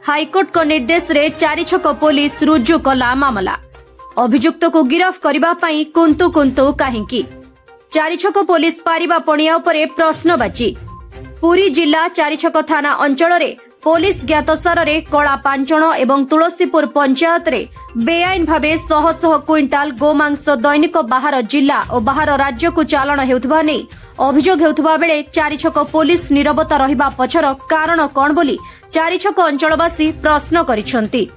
High court को निर्देश रे चारिछक पुलिस रुजु कला मामला। अभियुक्त को गिरफ करबा पई कुंतु कुंतु काहिंकी। चारिछक पुलिस पारिबा पणिया उपरे प्रश्नबाची। पुरी जिला चारिछक थाना अंचल रे पुलिस ज्ञातसार रे कला पांचण एवं तुलसीपुर पंचायत रे बेआईन भावे शह शह क्विंटाल गोमांस दैनिक बाहर जिला और बाहर राज्य को चालाण हेउथबा नै अभियोग हेउथबा बेले चारिछक पुलिस नीरवता रहिबा पछर कारण कोन बोली चारिछक अंचलवासी प्रश्न करिसंती।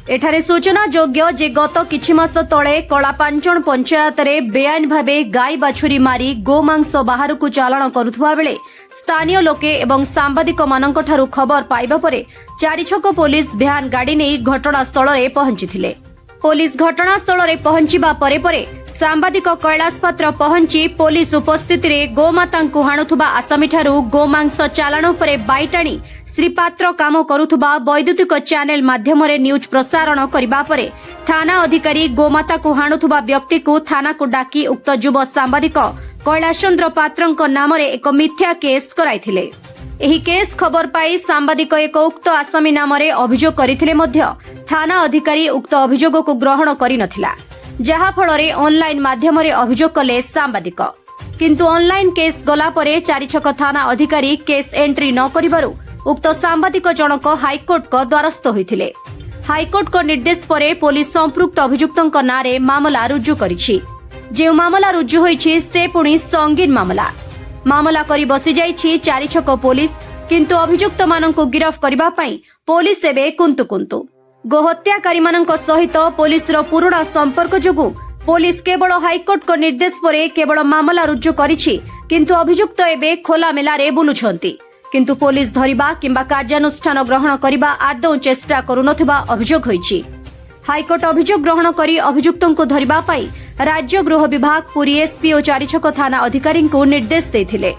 एठारे सूचना योग्य जे गत किछि मास तळे कलापांचण पंचायत रे बेआईन भावे गाय बाछुरी मारी गोमांस बाहर को चालाण करुथबा बेले स्थानीय लोके एवं सांबादिक मानक ठारू खबर पाइबा परे चारिछक पुलिस भ्यान गाड़ी नै घटनास्थल रे पहुंचीथिले। पुलिस घटनास्थल रे पहुंचीबा परे परे सांबादिक कैलाश पात्र पहुंची पुलिस उपस्थिति रे गोमातांकु हाणुथुबा आसामी ठारू गोमांस चालाण उपरे बाइटाणी श्री पात्र काम करुथुबा वैद्युतिक चैनल माध्यम रे न्यूज प्रसारण करिबा परे थाना अधिकारी गोमाता को हाणुथुबा व्यक्ति को थाना को डाकी उक्त युव सांबादिक कैलाश चंद्र पात्रंक नाम रे एक मिथ्या केस कराइथिले। एही केस खबर पाई सांबादिक एक उक्त आसामी नाम रे अभियोग करिथिले मध्य थाना अधिकारी उक्त अभियोग को ग्रहण करि नथिला, जहा फल रे ऑनलाइन माध्यम रे अभियोग कले सांबादिक। किंतु ऑनलाइन केस गला परे चारिछक थाना अधिकारी केस एंट्री न करिबारु उक्त सांबादिक जनक हाईकोर्ट को द्वारस्थ होइथिले। हाईकोर्ट को निर्देश परे पुलिस संपृक्त अभियुक्तंक नारे मामला रुजु करिछि। जे मामला रुजु होइछि से पुणी संगीन मामला करी बसी जाइछि चारिछक पुलिस। किंतु अभियुक्त माननकु गिरफ करिबा पई पुलिस एबे कुंतु कुंतु। गोहत्याकारी माननक सहित पुलिस रो पुरुणा संपर्क जोगु पुलिस केवल हाईकोर्ट को निर्देश परे केवल मामला रुजु करिछि, किंतु अभियुक्त एबे खोला मेलारे बुलुछंती। किंतु पुलिस धरिबा किंबा कार्यानुष्ठान ग्रहण करिबा आदौ चेष्टा करुनथिबा अभियोग होइछि। हाईकोर्ट अभियोग ग्रहण करी अभियुक्तंकु धरिबा पई राज्य गृह विभाग पुरी एसपी और चारिछक थाना अधिकारी को निर्देश देथिले।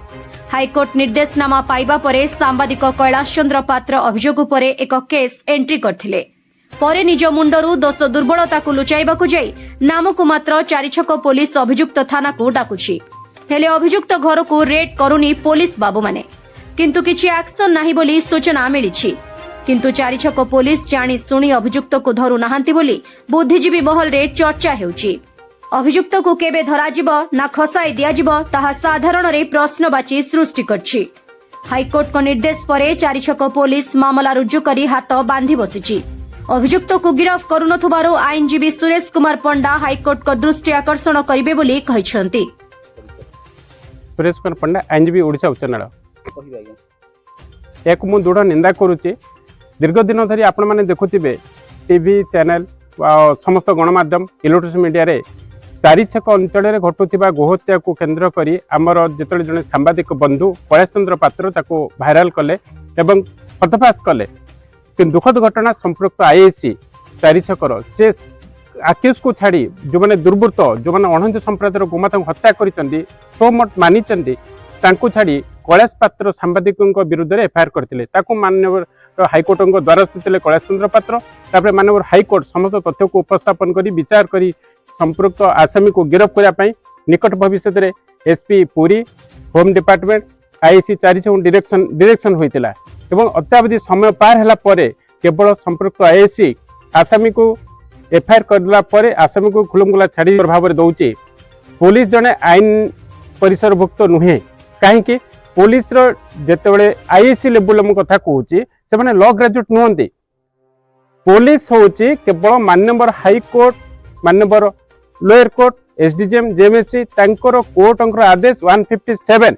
हाईकोर्ट निर्देशनामा पाइबा परे सांबादिक कैलाश चंद्र पात्र अभियोग उपरे एक केस एंट्री करथिले। परे निज मुंडरू दोष दुर्बलता को लुचाइबाकु जाई नामकु मात्र चारिछक पुलिस अभियुक्त थाना को डाकुछि। हेले अभियुक्त घर को रेड करुनी पुलिस बाबू माने, किंतु किछि एक्शन नाही बोली सूचना मिलिछि। किंतु चारिछक पुलिस जानी सुनी अभियुक्त को धरु नाहांती बोली बुद्धिजीवी महल रे चर्चा हेउछि। अभियुक्त को केबे धराजिब ना खसाई दियाजिब ताहा साधारण रे प्रश्नबाची सृष्टि करछि। हाईकोर्ट को निर्देश परे चारिछक पुलिस मामला रुजु करी हाथ बांधी बसिछि। अभियुक्त को गिरफ करुनथुबारो आईनजीवी सुरेश कुमार पंडा हाईकोर्ट को दृष्टि आकर्षण करिवे बोली कहिसंती। सुरेश कुमार पंडा आईनजीवी ओडिशा उच्च न्यायालय एक मु दृढ़ निंदा करुच्ची। दीर्घ दिन धरी आपण मैंने देखुथिबे टीवी चैनल समस्त गणमाध्यम इलेक्ट्रोनिक्स मीडिया रे चारिछक अंचल में घटुवा गोहत्या को केन्द्र करी आमर जिते जड़े सांबादिक बंधु कैलाश चंद्र पात्र ताको भाइराल कले एवं पर्दाफाश कले। कि दुखद घटना संपृक्त आईएसी चारिछकर से आक्यूज को छाड़ी जो मैंने दुर्वृत्त जो मैंने अणहिंदू संप्रदायर गोमाता को हत्या करिसेंती सोमठ मानिचंती तांको छाड़ी कैलाश पात्र सांबादिक विरुद्ध में एफआईआर करते माननीय हाईकोर्ट द्वारस्थ थे कैलाश चंद्र पात्र। तापर माननीय हाईकोर्ट समस्त तथ्य को उपस्थापन करी विचार करी संपृक्त आसामी को गिरफ्त करने निकट भविष्य में SP Puri home department IC चारिछक डिरेक्शन होता एवं अत्यावधि समय पार है केवल संपृक्त आईसी आसामी को एफआईआर करला आसामी को खुलमखुला छाड़ी भाव में दौचे। पुलिस जड़े आईन परिसरभुक्त नुहे कहीं पुलिस जिते आईएसी लेवल मु कथा कहूँ से मैंने लॉ ग्रेजुएट नुहति। पुलिस हूँ केवल माननीय हाईकोर्ट माननीय लोअर कोर्ट एसडीजेएम जेएमएफसी तांकर कोर्ट आदेश 157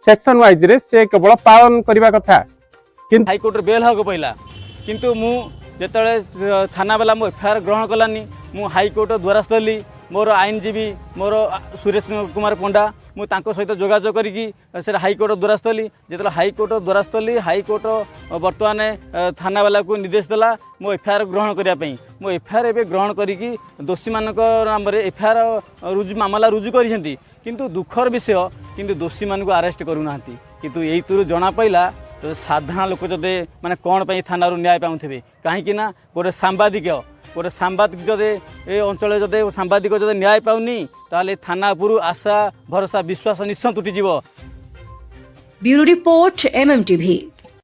सेक्शन वाइज रे से केवल पालन करने कथा। किंतु हाईकोर्ट बेल होगा पहला किंतु मु जिते थाना वाला मो एफआईआर ग्रहण कलानी मु हाईकोर्ट द्वारस्थ हेली। मोर आईनजीवी मोर सुरेश कुमार पंडा मु तांको सहित जोगाजोग करी हाईकोर्ट द्वारस्थ हेली। जिते हाईकोर्ट द्वारस्थ हेली हाईकोर्ट बर्तमान थाना वाला को निर्देश देला मो एफआईआर ग्रहण करने मो एफआईआर एवं ग्रहण करी दोषी मान नाम एफआईआर मामला रुजु करिसेंती। किंतु दुखर विषय किंतु दोषी मान को अरेस्ट करूना किंतु यही जना पाइला तो साधारण लोक जदे माने कौन पाई थाना न्याय पाउथिबे कहीं ना गोटे सांबादिक जदे ए अंचल जदे सांबादिक जदे न्याय पाउनी ताले थाना उपरु आशा भरोसा विश्वास निश्चय तुटी जीव। Bureau report एमएमटीवी।